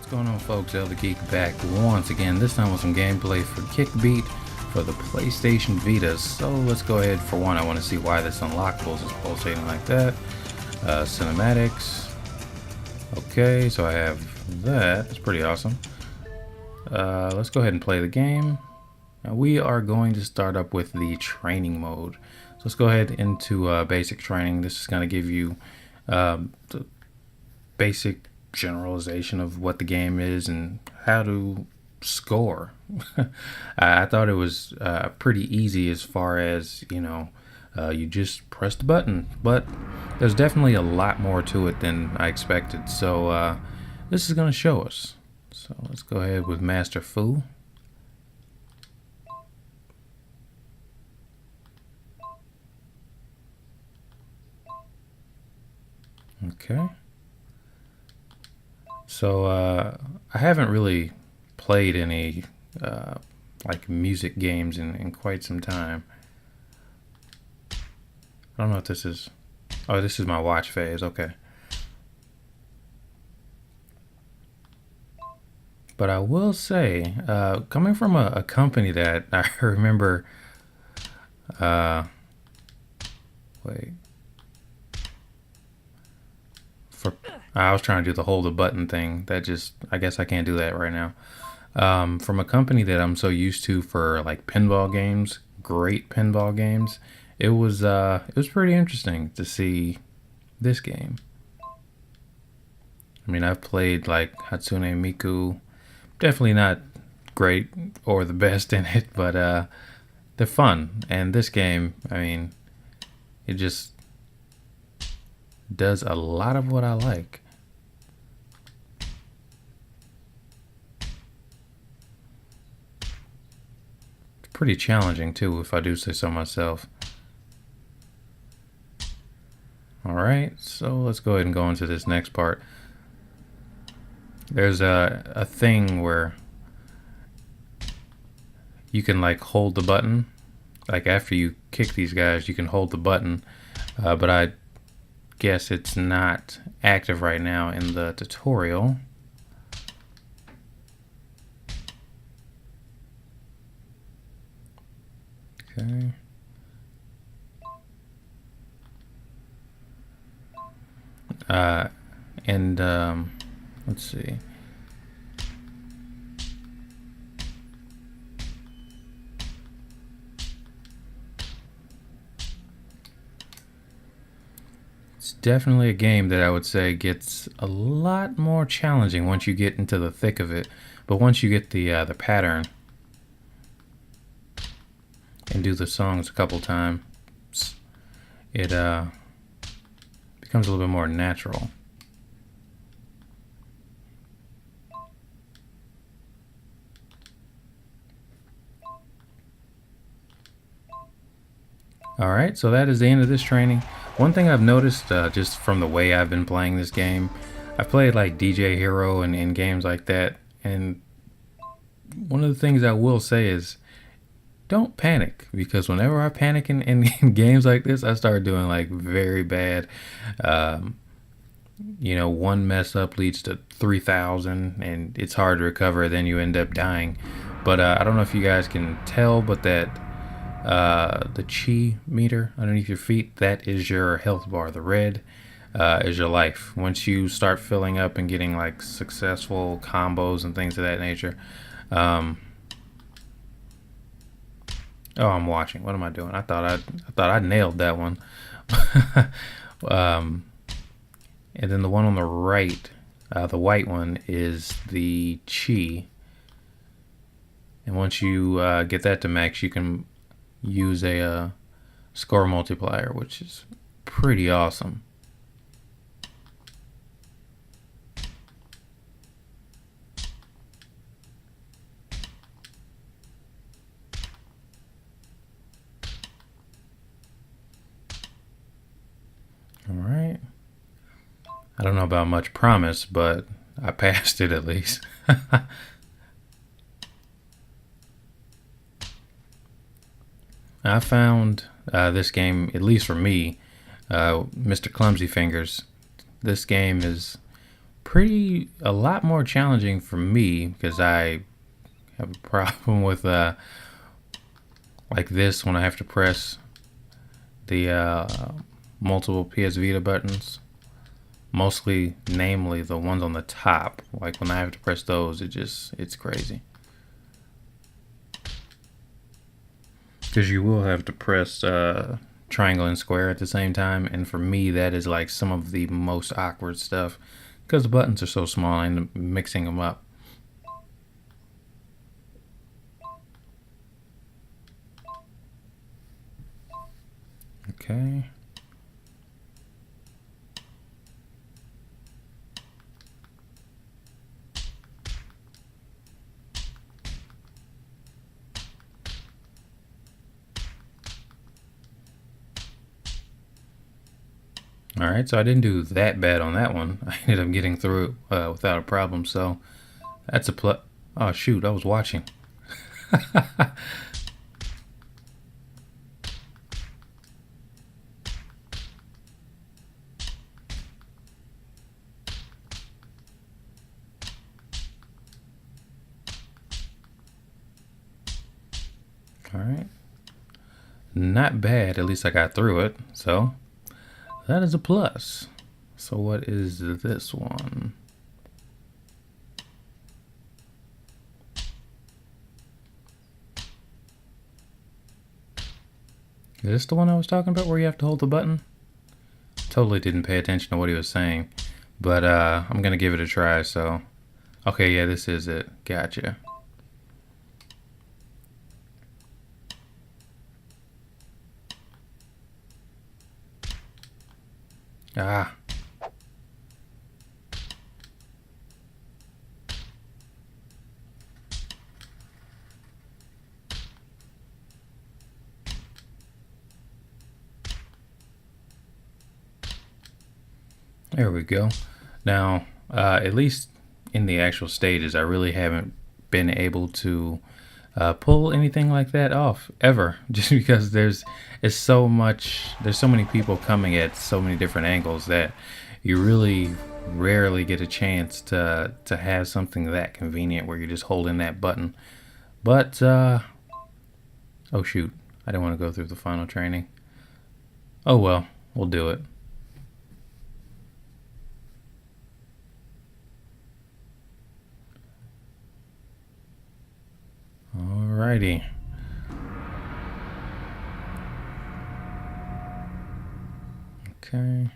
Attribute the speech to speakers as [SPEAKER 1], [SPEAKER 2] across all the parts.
[SPEAKER 1] What's going on, folks? ELTheGeek back once again, this time with some gameplay for Kickbeat for the PlayStation Vita. So let's go ahead. For one, I want to see why this unlockables is pulsating like that. Cinematics. Okay, so I have that. That's pretty awesome. Let's go ahead and play the game. Now we are going to start up with the training mode. So let's go ahead into basic training. This is going to give you the basic generalization of what the game is and how to score. I thought it was pretty easy as far as, you just press the button, but there's definitely a lot more to it than I expected. So this is going to show us. So let's go ahead with Master Fu. Okay. So I haven't really played any like music games in quite some time. I don't know if this is... Oh, this is my watch phase. Okay. But I will say, coming from a company that I remember... wait. I was trying to do the hold the button thing. That just... I guess I can't do that right now. From a company that I'm so used to for like pinball games, great pinball games, it was pretty interesting to see this game. I mean, I've played like Hatsune Miku, definitely not great or the best in it, but they're fun. And this game, I mean, it just does a lot of what I like. Pretty challenging too, if I do say so myself. Alright, so let's go ahead and go into this next part. There's a thing where you can like hold the button. Like after you kick these guys, you can hold the button. But I guess it's not active right now in the tutorial. Okay. Let's see. It's definitely a game that I would say gets a lot more challenging once you get into the thick of it. But once you get the pattern and do the songs a couple times, it becomes a little bit more natural. Alright, so that is the end of this training. One thing I've noticed just from the way I've been playing this game, I've played like DJ Hero and games like that, and one of the things I will say is don't panic, because whenever I panic in games like this, I start doing like very bad. One mess up leads to 3,000 and it's hard to recover, then you end up dying. But I don't know if you guys can tell, but that the chi meter underneath your feet, that is your health bar. The red is your life. Once you start filling up and getting like successful combos and things of that nature, oh, I'm watching. What am I doing? I thought I nailed that one. And then the one on the right, the white one, is the chi. And once you get that to max, you can use a score multiplier, which is pretty awesome. Alright. I don't know about much promise, but I passed it at least. I found this game, at least for me, Mr. Clumsy Fingers, this game is a lot more challenging for me because I have a problem with like this when I have to press the multiple PS Vita buttons. Mostly, namely, the ones on the top. Like when I have to press those, it's crazy. Because you will have to press triangle and square at the same time. And for me, that is like some of the most awkward stuff. Because the buttons are so small, I end up mixing them up. Okay. Alright, so I didn't do that bad on that one. I ended up getting through it without a problem, so that's a plus. Oh shoot, I was watching. Alright. Not bad, at least I got through it, so that is a plus. So what is this one? Is this the one I was talking about where you have to hold the button? Totally didn't pay attention to what he was saying, but I'm gonna give it a try, so. Okay, yeah, this is it. Gotcha. Ah. There we go. Now, at least in the actual stages, I really haven't been able to pull anything like that off ever, just because there's so many people coming at so many different angles that you really rarely get a chance to have something that convenient where you're just holding that button. But oh shoot, I didn't want to go through the final training. Oh well, we'll do it. Alrighty. Okay.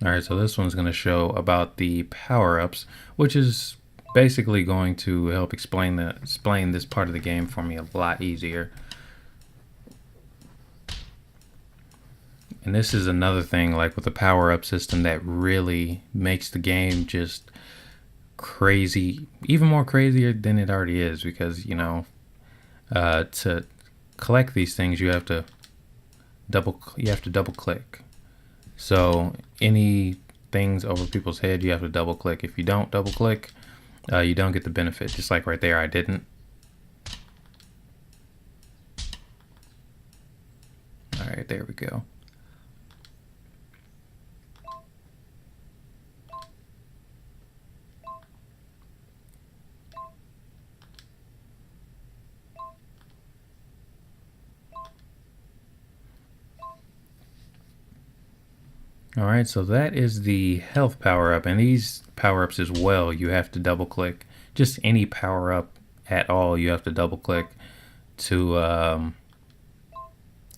[SPEAKER 1] Alright, so this one's going to show about the power-ups, which is basically going to help explain this part of the game for me a lot easier. And this is another thing, like with the power-up system, that really makes the game just crazy, even more crazier than it already is, because you know, to collect these things you have to double click. So any things over people's head you have to double click. If you don't double click, you don't get the benefit. Just like right there, I didn't. All right, there we go. Alright, so that is the health power-up, and these power-ups as well, you have to double-click. Just any power-up at all, you have to double-click to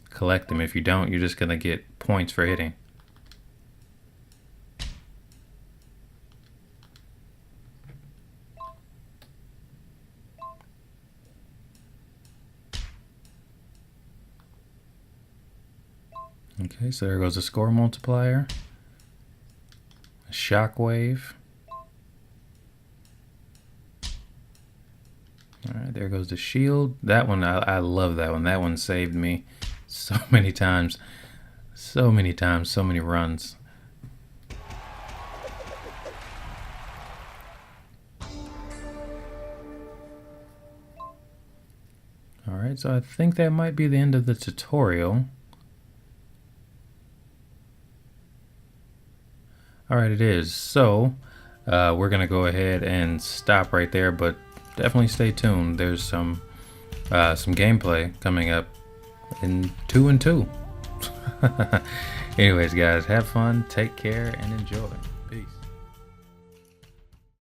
[SPEAKER 1] collect them. If you don't, you're just going to get points for hitting. Okay, so there goes a score multiplier, a shockwave. Alright, there goes the shield. That one, I love that one. That one saved me so many times. So many times, so many runs. Alright, so I think that might be the end of the tutorial. Alright, it is. So, we're going to go ahead and stop right there, but definitely stay tuned. There's some gameplay coming up in 2 and 2. Anyways, guys, have fun, take care, and enjoy.